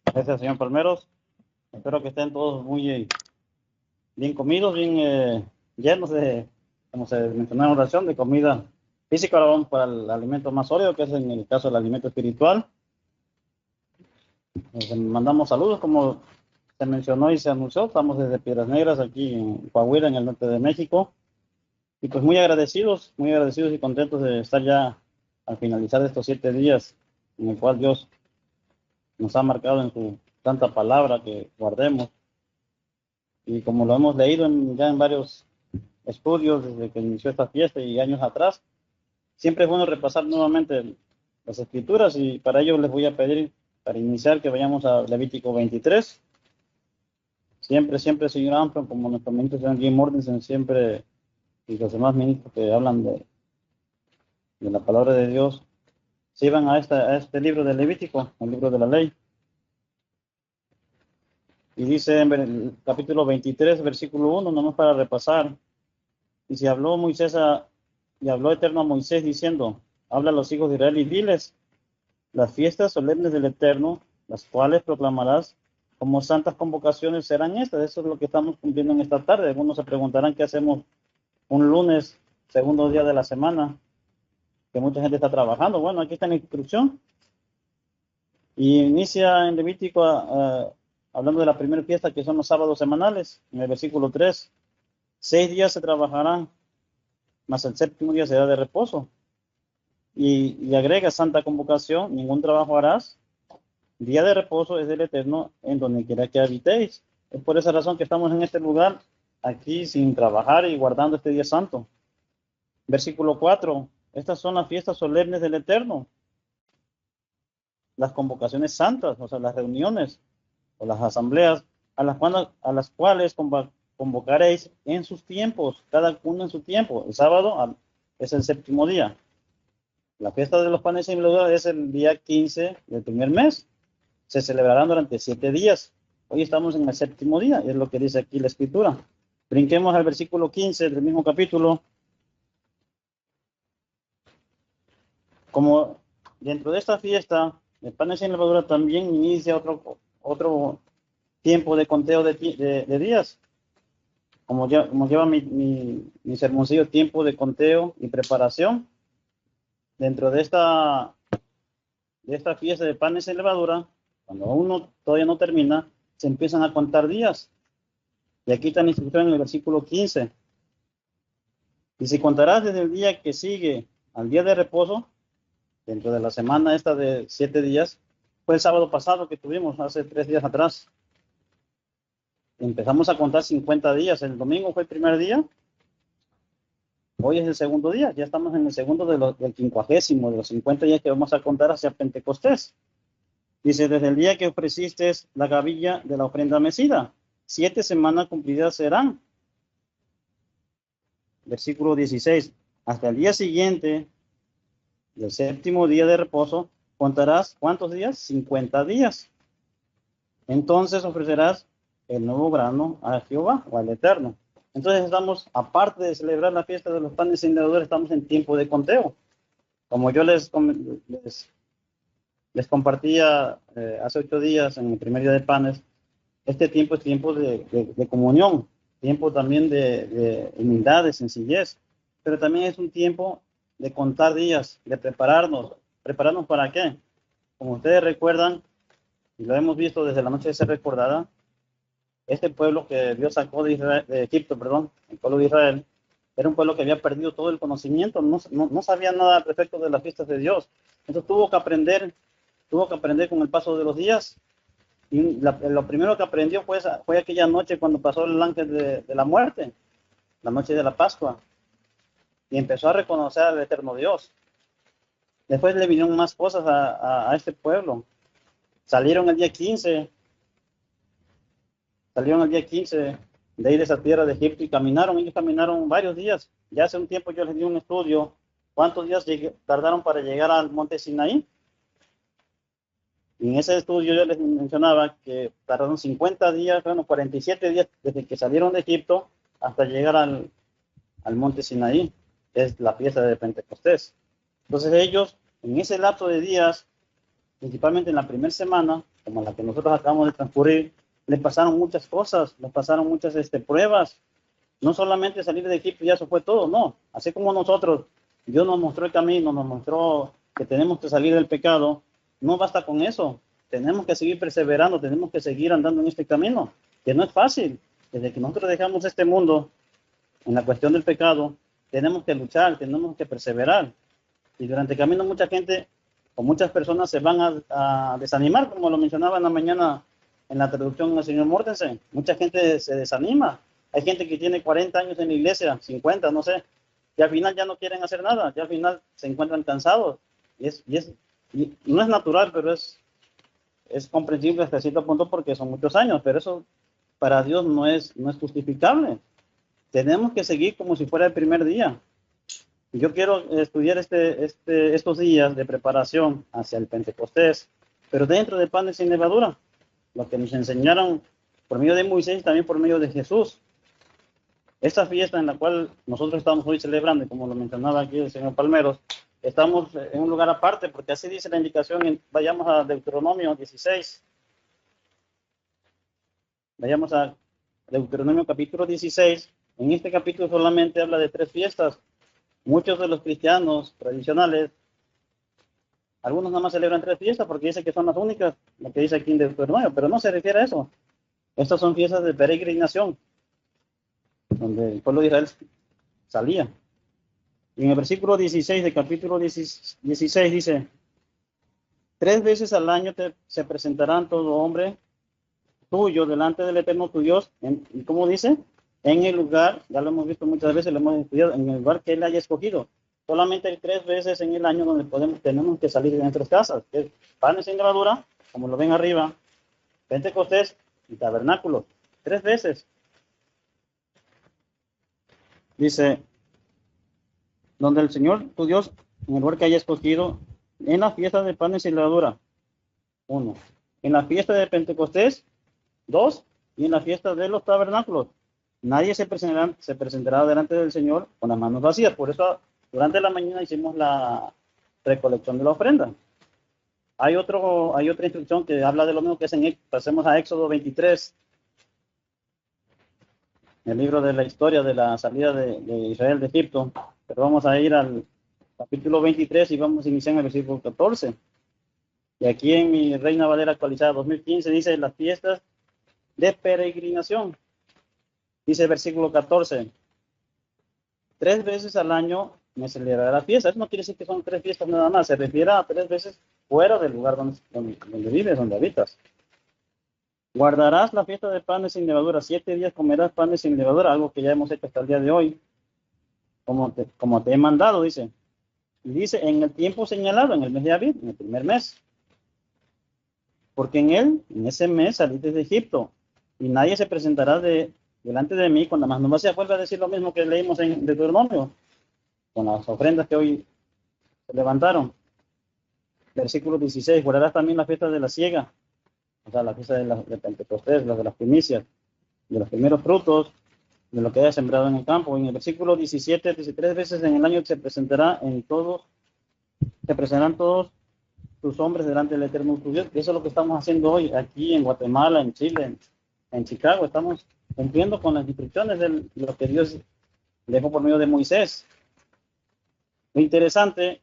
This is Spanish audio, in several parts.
Gracias, señor Palmeros. Espero que estén todos muy bien comidos, bien llenos de, como se mencionó en la oración, de comida física. Ahora vamos para el alimento más sólido, que es en el caso del alimento espiritual. Nos mandamos saludos, como se mencionó y se anunció. Estamos desde Piedras Negras, aquí en Coahuila, en el norte de México. Y pues muy agradecidos y contentos de estar ya al finalizar estos 7 días en el cual Dios nos ha marcado en su santa palabra que guardemos. Y como lo hemos leído ya en varios estudios desde que inició esta fiesta y años atrás, siempre es bueno repasar nuevamente las escrituras, y para ello les voy a pedir, para iniciar, que vayamos a Levítico 23. Siempre, señor Armstrong, como nuestro ministro, señor Jim Mortensen, siempre, y los demás ministros que hablan de la palabra de Dios, se iban a este libro de Levítico, el libro de la ley. Y dice en el capítulo 23, versículo 1, nomás para repasar. Y se habló y habló Eterno a Moisés diciendo: habla a los hijos de Israel y diles: las fiestas solemnes del Eterno, las cuales proclamarás como santas convocaciones, serán estas. Eso es lo que estamos cumpliendo en esta tarde. Algunos se preguntarán qué hacemos un lunes, segundo día de la semana, que mucha gente está trabajando. Bueno, aquí está la instrucción. Y inicia en Levítico hablando de la primera fiesta, que son los sábados semanales, en el versículo 3. 6 días se trabajarán, mas el séptimo día será de reposo. Y agrega santa convocación: ningún trabajo harás. Día de reposo es del Eterno en donde quiera que habitéis. Es por esa razón que estamos en este lugar, aquí sin trabajar y guardando este día santo. Versículo 4. Estas son las fiestas solemnes del Eterno, las convocaciones santas, o sea, las reuniones o las asambleas, a las cuales convocaréis en sus tiempos, cada uno en su tiempo. El sábado es el séptimo día. La fiesta de los panes sin levadura es el día 15 del primer mes. Se celebrarán durante 7 días. Hoy estamos en el séptimo día, es lo que dice aquí la escritura. Brinquemos al versículo 15 del mismo capítulo. Como dentro de esta fiesta de panes sin levadura también inicia otro tiempo de conteo de días. Como lleva mi sermoncillo, tiempo de conteo y preparación. Dentro de esta fiesta de panes sin levadura, cuando uno todavía no termina, se empiezan a contar días. Y aquí está la instrucción en el versículo 15. Y si contarás desde el día que sigue al día de reposo, dentro de la semana esta de 7 días, fue el sábado pasado que tuvimos, hace 3 días atrás. Empezamos a contar 50 días. El domingo fue el primer día. Hoy es el segundo día. Ya estamos en el segundo del 50º, de los 50 días que vamos a contar hacia Pentecostés. Dice: desde el día que ofreciste la gavilla de la ofrenda mecida, 7 semanas cumplidas serán. Versículo 16. Hasta el día siguiente del séptimo día de reposo, contarás ¿cuántos días? 50 días. Entonces ofrecerás el nuevo grano a Jehová o al Eterno. Entonces estamos, aparte de celebrar la fiesta de los panes sin levadura, estamos en tiempo de conteo. Como yo les compartía hace 8 días en el primer día de panes, este tiempo es tiempo de comunión, tiempo también de humildad, de sencillez, pero también es un tiempo de contar días, de prepararnos. ¿Prepararnos para qué? Como ustedes recuerdan, y lo hemos visto desde la noche de ser recordada, este pueblo que Dios sacó de Egipto, el pueblo de Israel, era un pueblo que había perdido todo el conocimiento, no sabía nada al respecto de las fiestas de Dios. Entonces tuvo que aprender con el paso de los días. Y lo primero que aprendió fue aquella noche cuando pasó el ángel de la muerte, la noche de la Pascua, y empezó a reconocer al eterno Dios. Después le vinieron más cosas a este pueblo. Salieron el día 15 de ir a esa tierra de Egipto, y ellos caminaron varios días. Ya hace un tiempo yo les di un estudio, ¿cuántos días tardaron para llegar al monte Sinaí? Y en ese estudio yo les mencionaba que tardaron 50 días, 47 días desde que salieron de Egipto hasta llegar al monte Sinaí. es la fiesta de Pentecostés. Entonces ellos, en ese lapso de días, principalmente en la primera semana, como la que nosotros acabamos de transcurrir, les pasaron muchas cosas, les pasaron muchas pruebas. No solamente salir de Egipto y ya eso fue todo, no. Así como nosotros, Dios nos mostró el camino, nos mostró que tenemos que salir del pecado, no basta con eso. Tenemos que seguir perseverando, tenemos que seguir andando en este camino, que no es fácil. Desde que nosotros dejamos este mundo, en la cuestión del pecado, tenemos que luchar, tenemos que perseverar. Y durante el camino mucha gente o muchas personas se van a desanimar, como lo mencionaba en la mañana en la traducción del señor Mortensen. Mucha gente se desanima. Hay gente que tiene 40 años en la iglesia, 50, no sé, y al final ya no quieren hacer nada, ya al final se encuentran cansados. Y no es natural, pero es comprensible hasta cierto punto porque son muchos años, pero eso para Dios no es justificable. Tenemos que seguir como si fuera el primer día. Yo quiero estudiar estos días de preparación hacia el Pentecostés, pero dentro de panes sin levadura, lo que nos enseñaron por medio de Moisés y también por medio de Jesús. Esta fiesta en la cual nosotros estamos hoy celebrando, como lo mencionaba aquí el señor Palmeros, estamos en un lugar aparte, porque así dice la indicación. Vayamos a Deuteronomio 16. Vayamos a Deuteronomio capítulo 16. En este capítulo solamente habla de 3 fiestas. Muchos de los cristianos tradicionales, algunos nada más celebran 3 fiestas porque dicen que son las únicas, lo que dice aquí en Deuteronomio, pero no se refiere a eso. Estas son fiestas de peregrinación, donde el pueblo de Israel salía. Y en el versículo 16 del capítulo 16 dice: 3 veces al año se presentarán todo hombre tuyo delante del Eterno tu Dios, ¿y cómo dice? En el lugar, ya lo hemos visto muchas veces, lo hemos estudiado, en el lugar que él haya escogido. Solamente hay 3 veces en el año donde tenemos que salir de nuestras casas, que es panes sin levadura, como lo ven arriba, Pentecostés y tabernáculo. 3 veces. Dice, donde el Señor tu Dios, en el lugar que haya escogido, en la fiesta de panes sin levadura, 1. En la fiesta de Pentecostés, 2. Y en la fiesta de los tabernáculos. Nadie se presentará delante del Señor con las manos vacías. Por eso durante la mañana hicimos la recolección de la ofrenda. Hay otra instrucción que habla de lo mismo, que es pasemos a Éxodo 23, el libro de la historia de la salida de Israel de Egipto. Pero vamos a ir al capítulo 23 y vamos a iniciar en el versículo 14. Y aquí en mi Reina Valera actualizada 2015 dice las fiestas de peregrinación. Dice el versículo 14: 3 veces al año me celebrará la fiesta. Eso no quiere decir que son 3 fiestas nada más, se refiere a 3 veces fuera del lugar donde vives, donde habitas. Guardarás la fiesta de panes sin levadura. 7 días comerás panes sin levadura, algo que ya hemos hecho hasta el día de hoy, como te he mandado, dice. Y dice, en el tiempo señalado, en el mes de Abib, en el primer mes. Porque en ese mes saliste de Egipto, y nadie se presentará delante de mí con la mano vacía. Vuelve a decir lo mismo que leímos en Deuteronomio, con las ofrendas que hoy se levantaron. Versículo 16, guardarás también la fiesta de la siega, o sea, la fiesta de Pentecostés, la de las primicias, de los primeros frutos, de lo que haya sembrado en el campo. En el versículo 17, dice, 3 veces en el año se presentarán todos tus hombres delante del Eterno tu Dios. Eso es lo que estamos haciendo hoy, aquí en Guatemala, en Chile, en Chicago. Estamos cumpliendo con las instrucciones de lo que Dios dejó por medio de Moisés. Lo interesante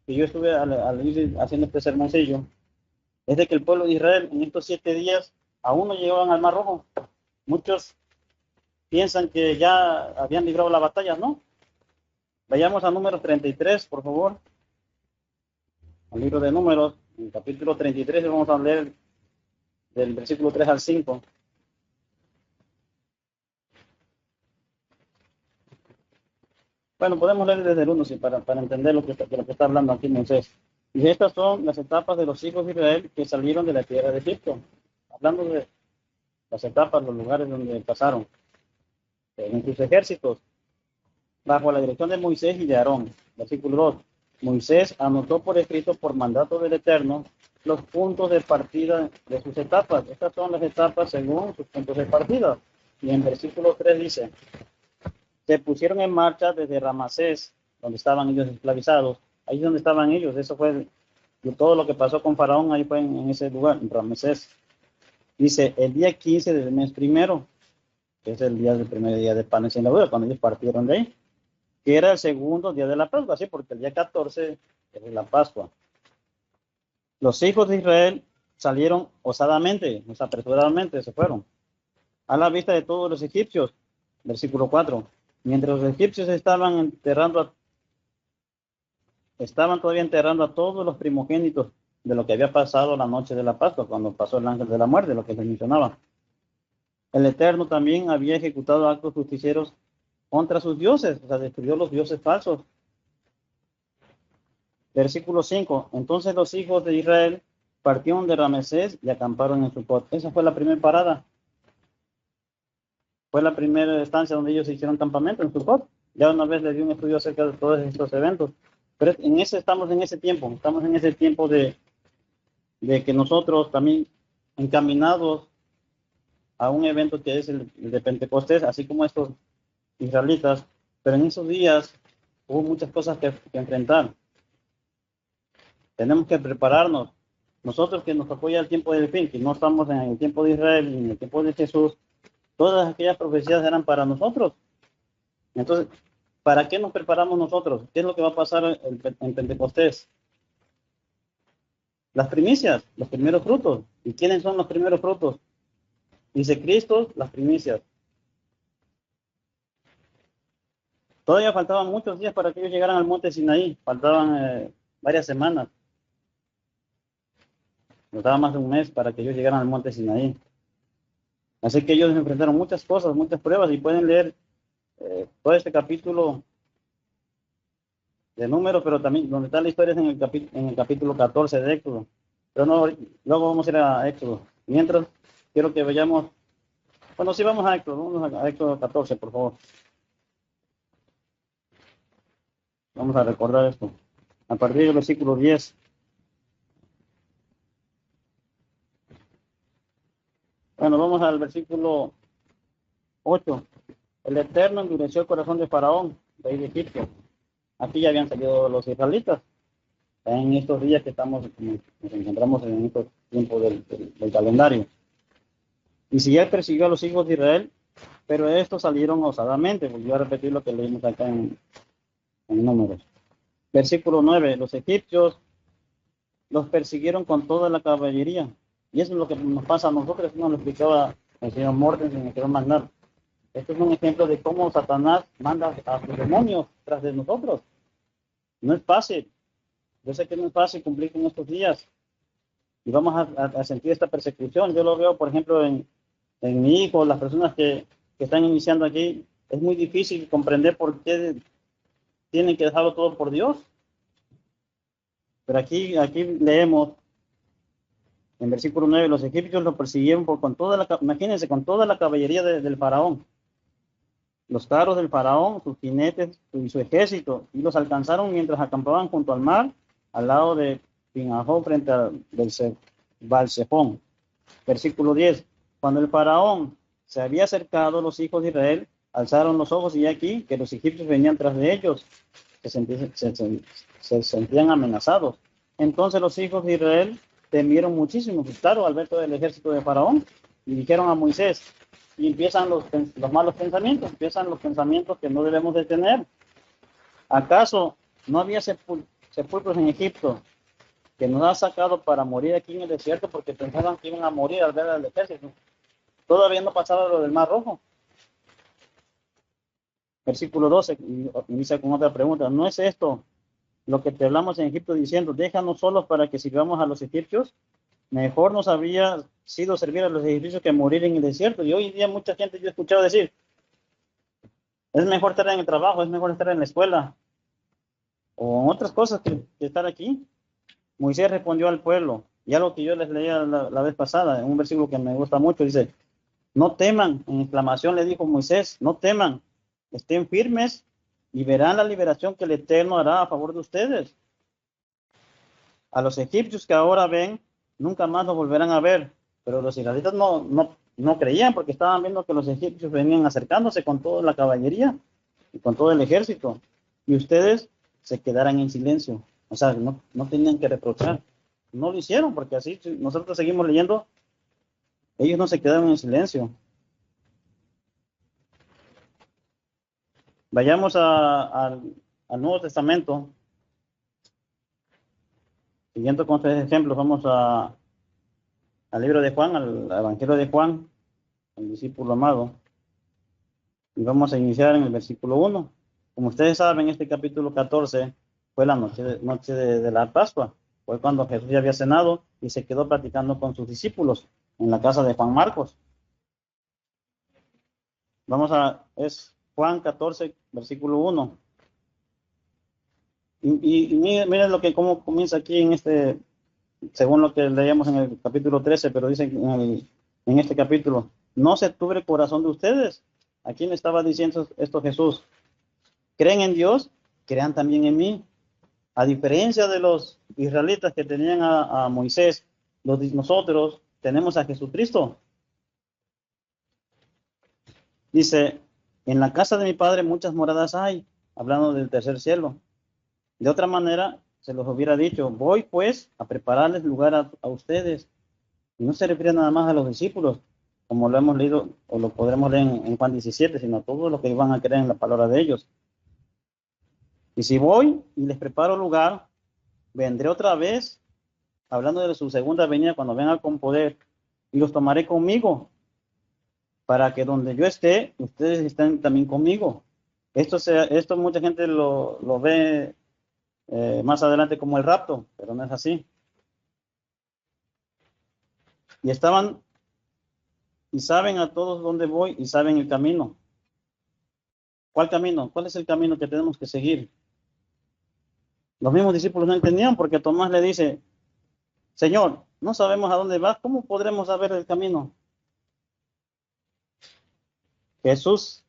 que yo estuve al ir haciendo este sermoncillo es de que el pueblo de Israel en estos 7 días aún no llegaban al Mar Rojo. Muchos piensan que ya habían librado la batalla, ¿no? Vayamos a Números 33, por favor. Al libro de Números, en el capítulo 33, vamos a leer del versículo 3 al 5. Bueno, podemos leer desde el 1, sí, para entender lo que está hablando aquí Moisés. Y estas son las etapas de los hijos de Israel que salieron de la tierra de Egipto. Hablando de las etapas, los lugares donde pasaron. En sus ejércitos, bajo la dirección de Moisés y de Aarón. Versículo 2. Moisés anotó por escrito, por mandato del Eterno, los puntos de partida de sus etapas. Estas son las etapas según sus puntos de partida. Y en versículo 3 dice: se pusieron en marcha desde Ramasés donde estaban ellos esclavizados. Ahí es donde estaban ellos. Eso fue todo lo que pasó con Faraón, ahí fue en ese lugar, en Ramesés. Dice, el día 15 del mes primero, que es el día del primer día de panes sin levadura, cuando ellos partieron de ahí, que era el segundo día de la Pascua, ¿sí? Porque el día 14 es la Pascua. Los hijos de Israel salieron osadamente, apresuradamente se fueron, a la vista de todos los egipcios. Versículo 4. Mientras los egipcios estaban todavía enterrando a todos los primogénitos de lo que había pasado la noche de la Pascua, cuando pasó el ángel de la muerte, lo que les mencionaba. El Eterno también había ejecutado actos justicieros contra sus dioses, o sea, destruyó los dioses falsos. Versículo 5. Entonces los hijos de Israel partieron de Ramesés y acamparon en Sucot. Esa fue la primera parada. Fue la primera estancia donde ellos hicieron campamento en Sucot. Ya una vez les di un estudio acerca de todos estos eventos. Pero estamos en ese tiempo de que nosotros también encaminados a un evento que es el de Pentecostés, así como estos israelitas, pero en esos días hubo muchas cosas que enfrentar. Tenemos que prepararnos. Nosotros que nos apoya el tiempo del fin, que no estamos en el tiempo de Israel ni en el tiempo de Jesús, todas aquellas profecías eran para nosotros. Entonces, ¿para qué nos preparamos nosotros? ¿Qué es lo que va a pasar en Pentecostés? Las primicias, los primeros frutos. ¿Y quiénes son los primeros frutos? Dice Cristo, las primicias. Todavía faltaban muchos días para que ellos llegaran al monte Sinaí. Faltaban varias semanas. Faltaba más de un mes para que ellos llegaran al monte Sinaí. Así que ellos enfrentaron muchas cosas, muchas pruebas, y pueden leer todo este capítulo de Números, pero también donde está la historia es en el capítulo 14 de Éxodo. Pero no, luego vamos a ir a Éxodo. Mientras, quiero que veamos, bueno, sí vamos a Éxodo, vamos a Éxodo 14, por favor. Vamos a recordar esto. A partir del versículo 10. Bueno, vamos al versículo 8. El Eterno endureció el corazón de Faraón, rey de Egipto. Aquí ya habían salido los israelitas. En estos días que nos encontramos en estos tiempos del calendario. Y si él persiguió a los hijos de Israel, pero estos salieron osadamente. Volvió a repetir lo que leímos acá en Números. Versículo 9. Los egipcios los persiguieron con toda la caballería. Y eso es lo que nos pasa a nosotros. Nos lo explicaba el señor Mortensen, el señor Magnar. Esto es un ejemplo de cómo Satanás manda a sus demonios tras de nosotros. No es fácil. Yo sé que no es fácil cumplir con estos días. Y vamos a sentir esta persecución. Yo lo veo, por ejemplo, en mi hijo, las personas que están iniciando aquí. Es muy difícil comprender por qué tienen que dejarlo todo por Dios. Pero aquí leemos en versículo 9, los egipcios lo persiguieron imagínense, con toda la caballería del faraón. Los carros del faraón, sus jinetes y su ejército, y los alcanzaron mientras acampaban junto al mar, al lado de Pinajó, frente a Balsefón. Versículo 10. Cuando el faraón se había acercado, los hijos de Israel alzaron los ojos, y aquí que los egipcios venían tras de ellos. Se sentían amenazados. Entonces los hijos de Israel temieron muchísimo, claro, al ver todo el ejército de Faraón, y dijeron a Moisés, y empiezan los malos pensamientos, empiezan los pensamientos que no debemos de tener. ¿Acaso no había sepulcros en Egipto que nos ha sacado para morir aquí en el desierto porque pensaban que iban a morir al ver al ejército? Todavía no pasaba lo del Mar Rojo. Versículo 12, y inicia con otra pregunta. ¿No es esto lo que te hablamos en Egipto diciendo, déjanos solos para que sirvamos a los egipcios? Mejor nos había sido servir a los egipcios que morir en el desierto. Y hoy en día mucha gente yo he escuchado decir, es mejor estar en el trabajo, es mejor estar en la escuela, o en otras cosas que estar aquí. Moisés respondió al pueblo, y algo que yo les leía la vez pasada, en un versículo que me gusta mucho, dice, no teman, en exclamación le dijo Moisés, no teman, estén firmes y verán la liberación que el Eterno hará a favor de ustedes. A los egipcios que ahora ven, nunca más los volverán a ver. Pero los israelitas no creían, porque estaban viendo que los egipcios venían acercándose con toda la caballería y con todo el ejército. y ustedes se quedaran en silencio. O sea, no tenían que reprochar. No lo hicieron, porque así si nosotros seguimos leyendo, ellos no se quedaron en silencio. Vayamos al Nuevo Testamento. Siguiendo con estos ejemplos, vamos al libro de Juan, al Evangelio de Juan, el discípulo amado. Y vamos a iniciar en el versículo 1. Como ustedes saben, este capítulo 14 fue la noche de la Pascua. Fue cuando Jesús ya había cenado y se quedó platicando con sus discípulos en la casa de Juan Marcos. Es Juan 14, versículo 1. Y miren cómo comienza aquí según lo que leíamos en el capítulo 13, pero dice en este capítulo, no se turbe el corazón de ustedes. ¿A quién estaba diciendo esto Jesús? ¿Creen en Dios? Crean también en mí. A diferencia de los israelitas que tenían a Moisés, nosotros tenemos a Jesucristo. Dice, en la casa de mi padre muchas moradas hay, hablando del tercer cielo. De otra manera, se los hubiera dicho, voy pues a prepararles lugar a ustedes. Y no se refiere nada más a los discípulos, como lo hemos leído, o lo podremos leer en Juan 17, sino a todos los que van a creer en la palabra de ellos. Y si voy y les preparo lugar, vendré otra vez, hablando de su segunda venida, cuando venga con poder, y los tomaré conmigo, para que donde yo esté, ustedes estén también conmigo. Esto mucha gente lo ve más adelante como el rapto, pero no es así. Y saben a todos dónde voy y saben el camino. ¿Cuál camino? ¿Cuál es el camino que tenemos que seguir? Los mismos discípulos no entendían porque Tomás le dice, Señor, no sabemos a dónde vas, ¿cómo podremos saber el camino? Jesús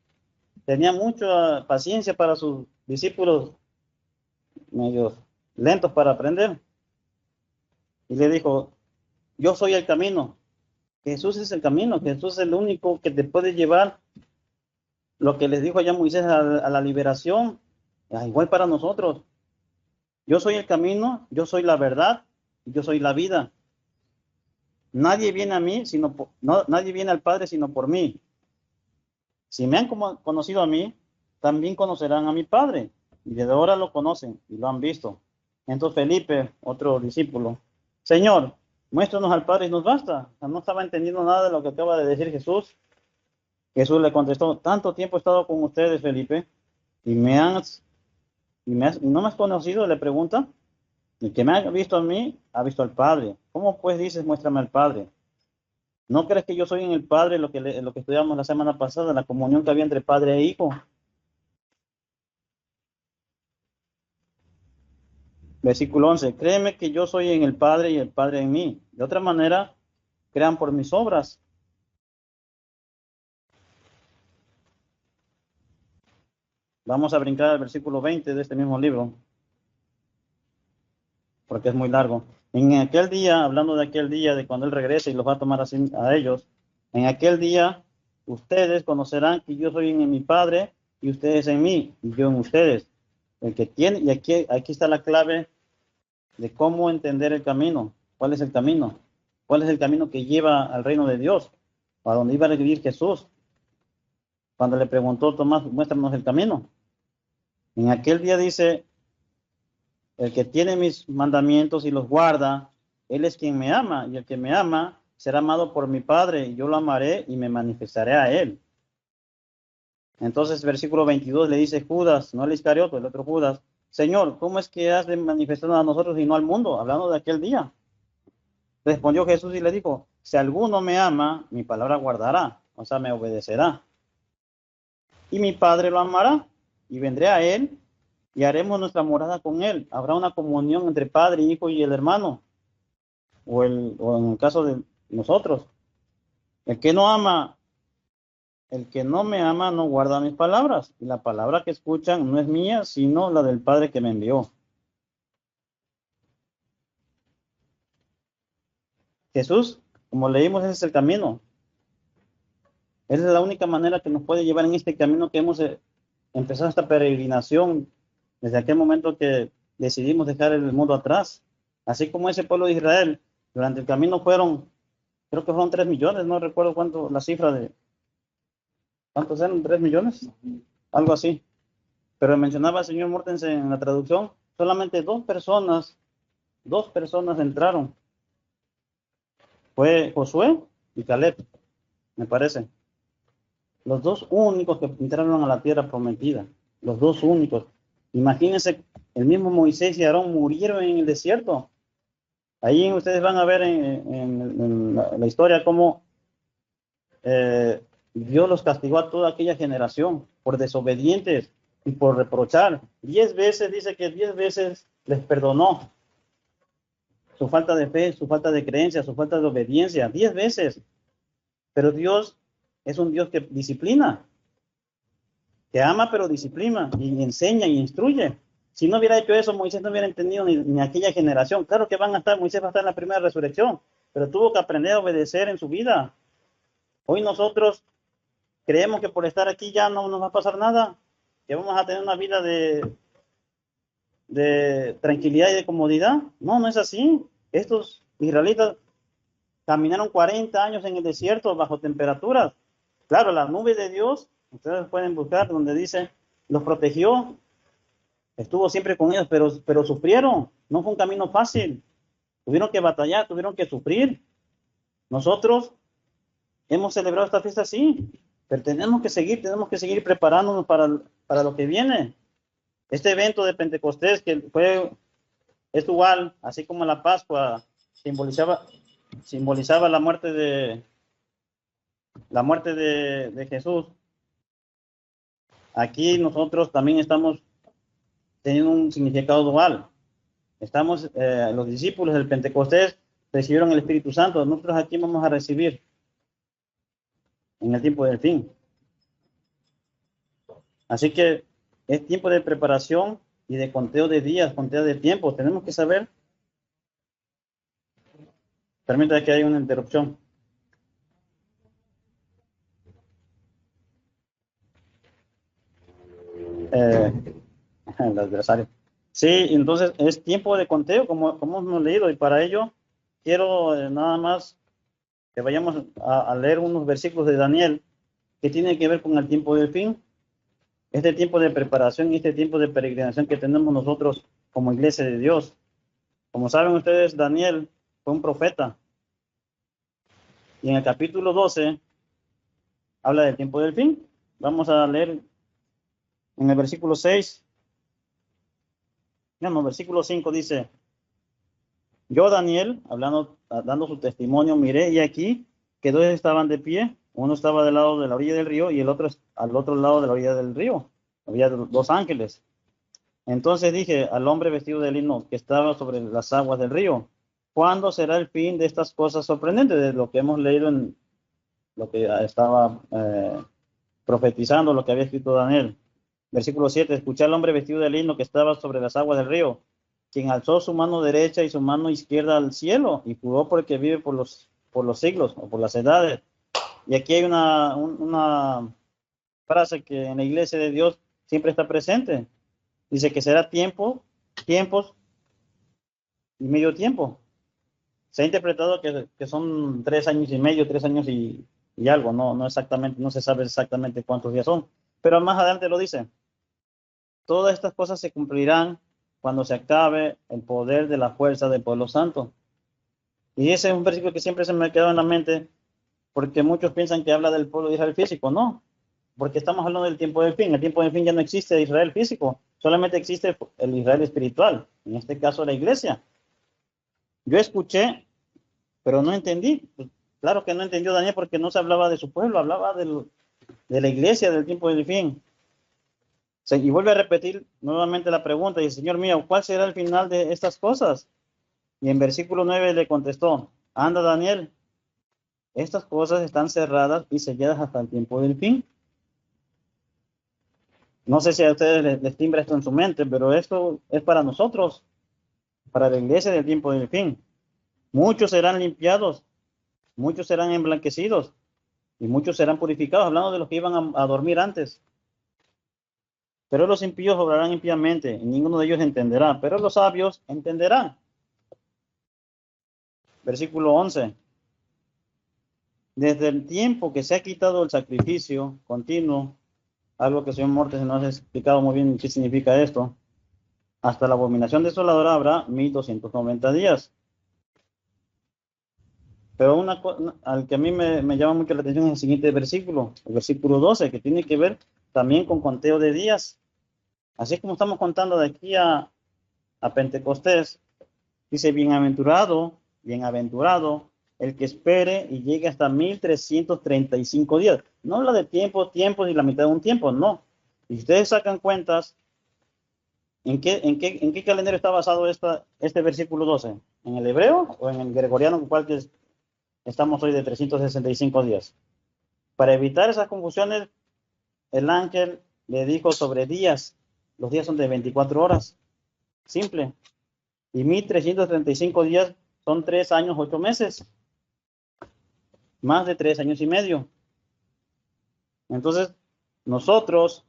tenía mucha paciencia para sus discípulos medio lentos para aprender. Y le dijo, yo soy el camino. Jesús es el camino, Jesús es el único que te puede llevar lo que les dijo allá Moisés a la liberación, igual para nosotros. Yo soy el camino, yo soy la verdad, y yo soy la vida. Nadie viene a mí, nadie viene al Padre sino por mí. Si me han conocido a mí, también conocerán a mi Padre. Y desde ahora lo conocen y lo han visto. Entonces Felipe, otro discípulo, Señor, muéstranos al Padre y nos basta. O sea, no estaba entendiendo nada de lo que acaba de decir Jesús. Jesús le contestó, tanto tiempo he estado con ustedes, Felipe, y no me has conocido, le pregunta. El que me ha visto a mí, ha visto al Padre. ¿Cómo pues dices, muéstrame al Padre? ¿No crees que yo soy en el Padre lo que estudiamos la semana pasada, la comunión que había entre Padre e Hijo? Versículo 11. Créeme que yo soy en el Padre y el Padre en mí. De otra manera, crean por mis obras. Vamos a brincar al versículo 20 de este mismo libro, porque es muy largo. En aquel día, hablando de aquel día, de cuando Él regrese y los va a tomar así a ellos, en aquel día ustedes conocerán que yo soy en mi Padre y ustedes en mí y yo en ustedes. El que tiene, y aquí está la clave de cómo entender el camino. ¿Cuál es el camino? ¿Cuál es el camino que lleva al reino de Dios? ¿A dónde iba a vivir Jesús? Cuando le preguntó Tomás, muéstranos el camino. En aquel día dice, el que tiene mis mandamientos y los guarda, él es quien me ama, y el que me ama será amado por mi Padre, y yo lo amaré y me manifestaré a él. Entonces, versículo 22 le dice Judas, no el Iscarioto, el otro Judas, Señor, ¿cómo es que has de manifestarnos a nosotros y no al mundo? Hablando de aquel día. Respondió Jesús y le dijo, si alguno me ama, mi palabra guardará, o sea, me obedecerá. Y mi Padre lo amará, y vendré a él, y haremos nuestra morada con él. Habrá una comunión entre Padre, Hijo y el hermano, o en el caso de nosotros. El que no me ama no guarda mis palabras, y la palabra que escuchan no es mía, sino la del Padre que me envió. Jesús, como leímos, ese es el camino. Esa es la única manera que nos puede llevar en este camino que hemos empezado esta peregrinación desde aquel momento que decidimos dejar el mundo atrás. Así como ese pueblo de Israel, durante el camino fueron, creo que fueron 3 millones, no recuerdo cuánto, la cifra de, ¿cuántos eran? ¿3 millones? Algo así. Pero mencionaba el señor Mortensen en la traducción, solamente dos personas entraron. Fue Josué y Caleb, me parece. Los dos únicos que entraron a la tierra prometida. Los dos únicos. Imagínense, el mismo Moisés y Aarón murieron en el desierto. Ahí ustedes van a ver en la historia cómo Dios los castigó a toda aquella generación por desobedientes y por reprochar. 10 veces, dice que 10 veces les perdonó su falta de fe, su falta de creencia, su falta de obediencia. 10 veces. Pero Dios es un Dios que disciplina, que ama pero disciplina y enseña y instruye. Si no hubiera hecho eso, Moisés no hubiera entendido ni aquella generación. Claro que Moisés va a estar en la primera resurrección, pero tuvo que aprender a obedecer en su vida. Hoy nosotros creemos que por estar aquí ya no nos va a pasar nada, que vamos a tener una vida de tranquilidad y de comodidad. No, no es así. Estos israelitas caminaron 40 años en el desierto bajo temperaturas. Claro, la nube de Dios, ustedes pueden buscar donde dice, los protegió, estuvo siempre con ellos, pero sufrieron. No fue un camino fácil. Tuvieron que batallar, tuvieron que sufrir. Nosotros hemos celebrado esta fiesta así, pero tenemos que seguir preparándonos para lo que viene. Este evento de Pentecostés, que es igual, así como la Pascua simbolizaba la muerte de Jesús. Aquí nosotros también estamos teniendo un significado dual. Los discípulos del Pentecostés recibieron el Espíritu Santo. Nosotros aquí vamos a recibir en el tiempo del fin. Así que es tiempo de preparación y de conteo de días, conteo de tiempos. Tenemos que saber. Permítame que hay una interrupción. El adversario. Sí, entonces es tiempo de conteo, como hemos leído, y para ello quiero nada más que vayamos a leer unos versículos de Daniel que tienen que ver con el tiempo del fin, este tiempo de preparación y este tiempo de peregrinación que tenemos nosotros como iglesia de Dios. Como saben ustedes, Daniel fue un profeta, y en el capítulo 12 habla del tiempo del fin. Vamos a leer en el versículo 6. No, versículo 5 dice: yo, Daniel, dando su testimonio, miré y aquí que dos estaban de pie. Uno estaba del lado de la orilla del río y el otro al otro lado de la orilla del río. Había dos ángeles. Entonces dije al hombre vestido de lino que estaba sobre las aguas del río: ¿cuándo será el fin de estas cosas sorprendentes? De lo que hemos leído en lo que estaba profetizando, lo que había escrito Daniel. Versículo 7: escuché al hombre vestido de lino que estaba sobre las aguas del río, quien alzó su mano derecha y su mano izquierda al cielo y juró por el que vive por los siglos o por las edades. Y aquí hay una frase que en la iglesia de Dios siempre está presente. Dice que será tiempos y medio tiempo. Se ha interpretado que son 3 años y medio, 3 años y algo, no exactamente, no se sabe exactamente cuántos días son, pero más adelante lo dice. Todas estas cosas se cumplirán cuando se acabe el poder de la fuerza del pueblo santo. Y ese es un versículo que siempre se me quedó en la mente, porque muchos piensan que habla del pueblo de Israel físico. No, porque estamos hablando del tiempo del fin. El tiempo del fin ya no existe Israel físico, solamente existe el Israel espiritual, en este caso la iglesia. Yo escuché, pero no entendí. Pues, claro que no entendió Daniel, porque no se hablaba de su pueblo, hablaba de la iglesia, del tiempo del fin. Y vuelve a repetir nuevamente la pregunta, y el Señor mío, ¿cuál será el final de estas cosas? Y en versículo 9 le contestó: anda, Daniel, estas cosas están cerradas y selladas hasta el tiempo del fin. No sé si a ustedes les timbra esto en su mente, pero esto es para nosotros, para la iglesia del tiempo del fin. Muchos serán limpiados, muchos serán emblanquecidos y muchos serán purificados, hablando de los que iban a dormir antes. Pero los impíos obrarán impíamente, y ninguno de ellos entenderá, pero los sabios entenderán. Versículo 11. Desde el tiempo que se ha quitado el sacrificio continuo, algo que el señor Mortes nos ha explicado muy bien qué significa esto, hasta la abominación desoladora habrá 1290 días. Pero al que a mí me llama mucho la atención es el siguiente versículo, el versículo 12, que tiene que ver también con conteo de días. Así como estamos contando de aquí a Pentecostés, dice, bienaventurado el que espere y llegue hasta 1335 días. No habla de tiempos y la mitad de un tiempo, no. Y ustedes sacan cuentas, ¿en qué calendario está basado este versículo 12? ¿En el hebreo o en el gregoriano, con cual que estamos hoy de 365 días? Para evitar esas confusiones, el ángel le dijo sobre días. Los días son de 24 horas. Simple. Y 1335 días son 3 años, 8 meses. Más de 3 años y medio. Entonces, nosotros,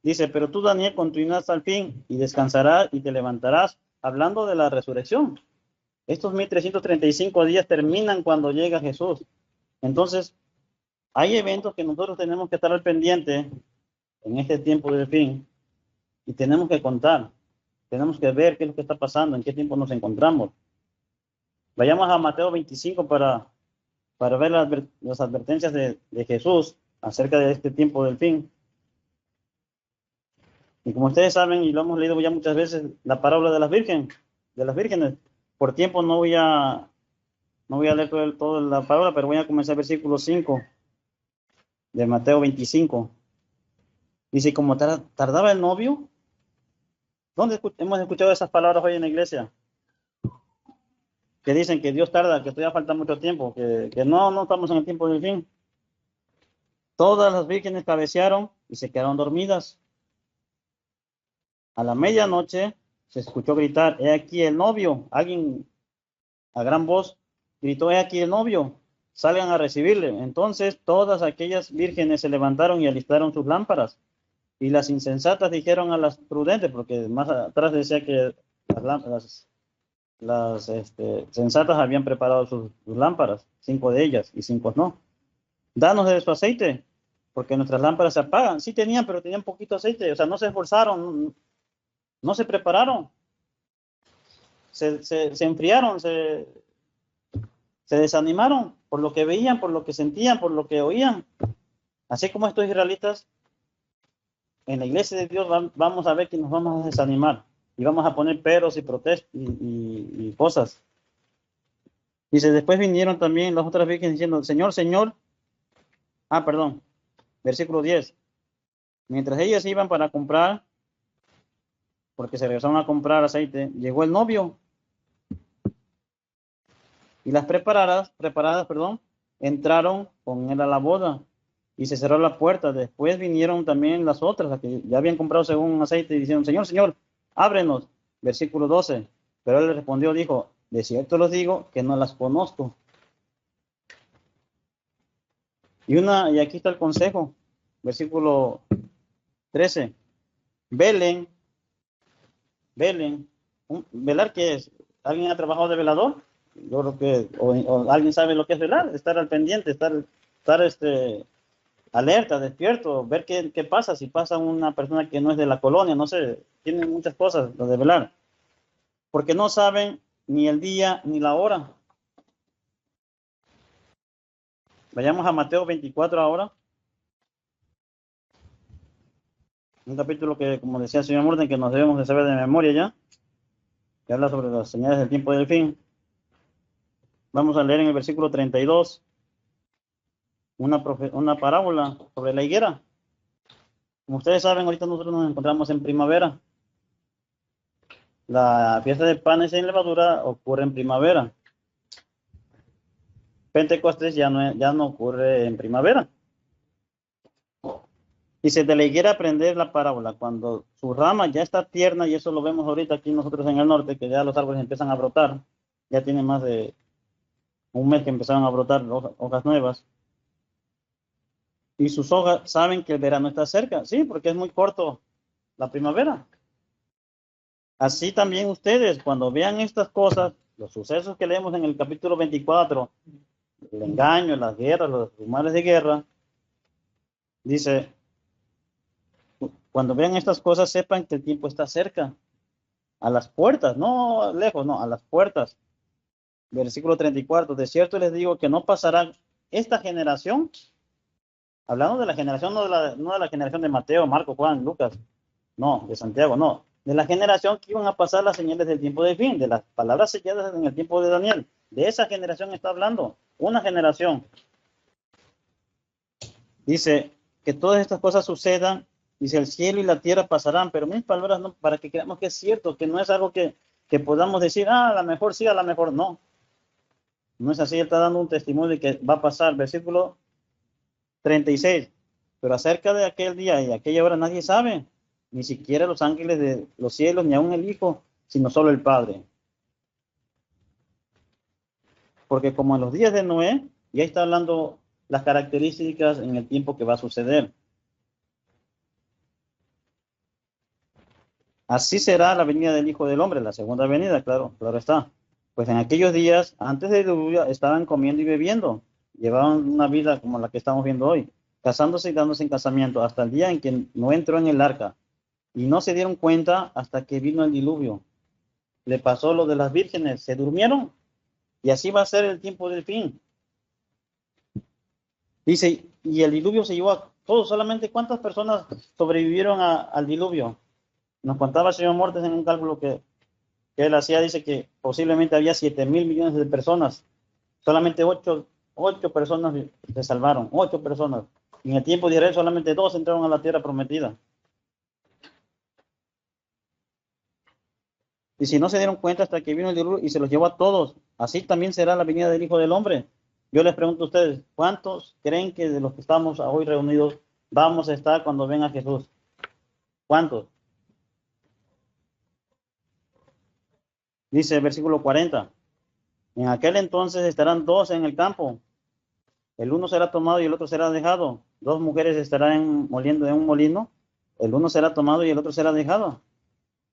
dice, pero tú, Daniel, continúas hasta el fin y descansarás y te levantarás, hablando de la resurrección. Estos 1335 días terminan cuando llega Jesús. Entonces, hay eventos que nosotros tenemos que estar al pendiente en este tiempo del fin y tenemos que contar. Tenemos que ver qué es lo que está pasando, en qué tiempo nos encontramos. Vayamos a Mateo 25 para ver las advertencias de Jesús acerca de este tiempo del fin. Y como ustedes saben, y lo hemos leído ya muchas veces, la parábola de las vírgenes. Por tiempo no voy a leer toda la parábola, pero voy a comenzar el versículo 5 de Mateo 25. Dice, como tardaba el novio. ¿Dónde hemos escuchado esas palabras hoy en la iglesia? Que dicen que Dios tarda, que todavía falta mucho tiempo, que no estamos en el tiempo del fin. Todas las vírgenes cabecearon y se quedaron dormidas. A la medianoche se escuchó gritar, he aquí el novio. Alguien a gran voz gritó, he aquí el novio, salgan a recibirle. Entonces todas aquellas vírgenes se levantaron y alistaron sus lámparas. Y las insensatas dijeron a las prudentes, porque más atrás decía que las sensatas habían preparado sus lámparas, 5 de ellas y 5 no. Danos de su aceite, porque nuestras lámparas se apagan. Sí tenían, pero tenían poquito aceite, o sea, no se esforzaron, no se prepararon, se enfriaron, se desanimaron por lo que veían, por lo que sentían, por lo que oían. Así como estos israelitas, en la iglesia de Dios vamos a ver que nos vamos a desanimar y vamos a poner peros y protestas y cosas. Dice, después vinieron también las otras vírgenes diciendo, Señor, Señor. Perdón, versículo 10. Mientras ellas iban para comprar, porque se regresaron a comprar aceite, llegó el novio. Y las preparadas, entraron con él a la boda y se cerró la puerta. Después vinieron también las otras, las que ya habían comprado según aceite, y dijeron, Señor, Señor, ábrenos. Versículo 12. Pero él le respondió, dijo, de cierto los digo que no las conozco. Y aquí está el consejo. Versículo 13. Velen. ¿Velar qué es? ¿Alguien ha trabajado de velador? Yo creo que, o alguien sabe lo que es velar, estar al pendiente, estar alerta, despierto, ver qué pasa, si pasa una persona que no es de la colonia, no sé, tienen muchas cosas lo de velar, porque no saben ni el día ni la hora. Vayamos a Mateo 24 ahora, un capítulo que, como decía el señor Morden, que nos debemos de saber de memoria ya, que habla sobre las señales del tiempo del fin. Vamos a leer en el versículo 32 una parábola sobre la higuera. Como ustedes saben, ahorita nosotros nos encontramos en primavera. La fiesta de panes sin levadura ocurre en primavera. Pentecostés ya no ocurre en primavera. Dice, de la higuera aprender la parábola, cuando su rama ya está tierna, y eso lo vemos ahorita aquí nosotros en el norte, que ya los árboles empiezan a brotar, ya tienen más de un mes que empezaron a brotar hojas nuevas. Y sus hojas saben que el verano está cerca, sí, porque es muy corto la primavera. Así también ustedes, cuando vean estas cosas, los sucesos que leemos en el capítulo 24, el engaño, las guerras, los rumores de guerra, dice, cuando vean estas cosas, sepan que el tiempo está cerca, a las puertas, no lejos, no, a las puertas. Versículo 34, de cierto les digo que no pasará esta generación, hablando de la generación, no de la generación de Mateo, Marco, Juan, Lucas, no, de Santiago, no, de la generación que iban a pasar las señales del tiempo de fin, de las palabras selladas en el tiempo de Daniel. De esa generación está hablando, una generación. Dice que todas estas cosas sucedan, dice el cielo y la tierra pasarán, pero mis palabras no, para que creamos que es cierto, que no es algo que podamos decir, a lo mejor sí, a lo mejor no. No es así, él está dando un testimonio de que va a pasar. Versículo 36. Pero acerca de aquel día y aquella hora nadie sabe, ni siquiera los ángeles de los cielos, ni aún el Hijo, sino solo el Padre. Porque como en los días de Noé, ya está hablando las características en el tiempo que va a suceder. Así será la venida del Hijo del Hombre, la segunda venida, claro está. Pues en aquellos días, antes del diluvio, estaban comiendo y bebiendo. Llevaban una vida como la que estamos viendo hoy, casándose y dándose en casamiento, hasta el día en que no entró en el arca. Y no se dieron cuenta hasta que vino el diluvio. Le pasó lo de las vírgenes, se durmieron. Y así va a ser el tiempo del fin. Dice, y el diluvio se llevó a todos. Solamente ¿cuántas personas sobrevivieron al diluvio? Nos contaba el señor Mortes en un cálculo que él hacía, dice que posiblemente había 7,000 millones de personas. Solamente 8 personas se salvaron, 8 personas. En el tiempo de Israel solamente 2 entraron a la tierra prometida. Y si no se dieron cuenta hasta que vino el diluvio y se los llevó a todos, así también será la venida del Hijo del Hombre. Yo les pregunto a ustedes, ¿cuántos creen que de los que estamos hoy reunidos vamos a estar cuando venga Jesús? ¿Cuántos? Dice el versículo 40. En aquel entonces estarán 2 en el campo. El uno será tomado y el otro será dejado. 2 mujeres estarán moliendo en un molino. El uno será tomado y el otro será dejado.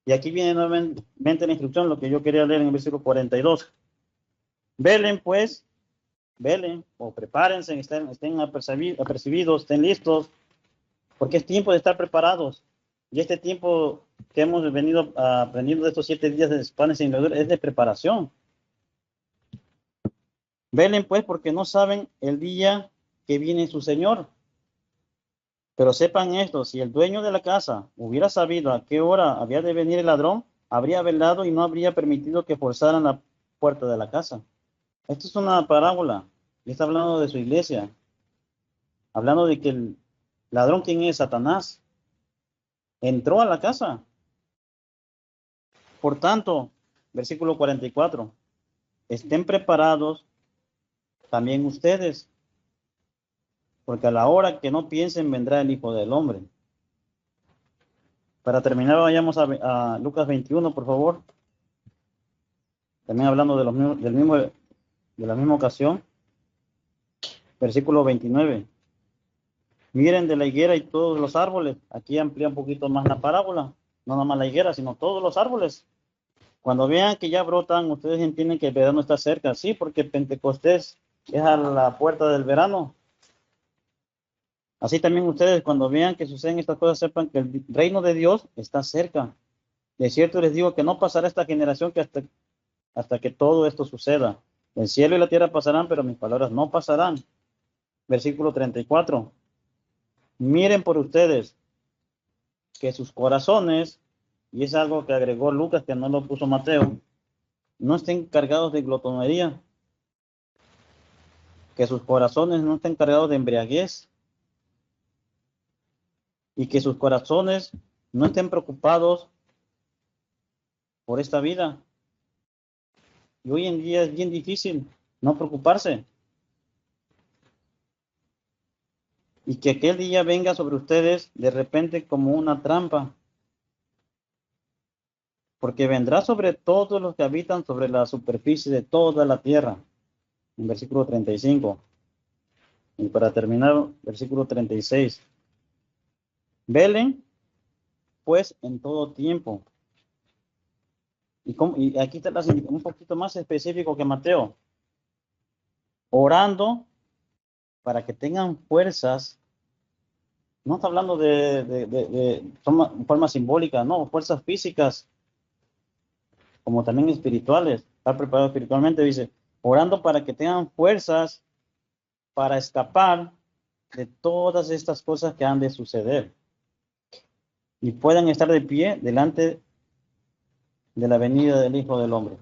Y aquí viene nuevamente la instrucción, lo que yo quería leer en el versículo 42. Velen pues, velen o prepárense, estén apercibidos, estén listos, porque es tiempo de estar preparados. Y este tiempo que hemos venido aprendiendo de estos 7 días de panes sin levadura es de preparación. Velen pues porque no saben el día que viene su Señor. Pero sepan esto, si el dueño de la casa hubiera sabido a qué hora había de venir el ladrón, habría velado y no habría permitido que forzaran la puerta de la casa. Esto es una parábola. Y está hablando de su iglesia. Hablando de que el ladrón, ¿quién es? Satanás. Entró a la casa. Por tanto, versículo 44. Estén preparados también ustedes, porque a la hora que no piensen vendrá el Hijo del Hombre. Para terminar, vayamos a Lucas 21, por favor. También hablando de la misma ocasión. Versículo 29. Miren de la higuera y todos los árboles. Aquí amplía un poquito más la parábola. No nada más la higuera, sino todos los árboles. Cuando vean que ya brotan, ustedes entienden que el verano está cerca. Sí, porque Pentecostés es a la puerta del verano. Así también ustedes, cuando vean que suceden estas cosas, sepan que el reino de Dios está cerca. De cierto les digo que no pasará esta generación que hasta que todo esto suceda. El cielo y la tierra pasarán, pero mis palabras no pasarán. Versículo 34. Miren por ustedes que sus corazones, y es algo que agregó Lucas que no lo puso Mateo, no estén cargados de glotonería, que sus corazones no estén cargados de embriaguez, y que sus corazones no estén preocupados por esta vida. Y hoy en día es bien difícil no preocuparse. Y que aquel día venga sobre ustedes de repente como una trampa. Porque vendrá sobre todos los que habitan sobre la superficie de toda la tierra. En versículo 35. Y para terminar, versículo 36. Velen pues en todo tiempo. Y aquí está un poquito más específico que Mateo. Orando para que tengan fuerzas. No está hablando de forma simbólica, no, fuerzas físicas, como también espirituales. Estar preparado espiritualmente, dice, orando para que tengan fuerzas para escapar de todas estas cosas que han de suceder y puedan estar de pie delante de la venida del Hijo del Hombre.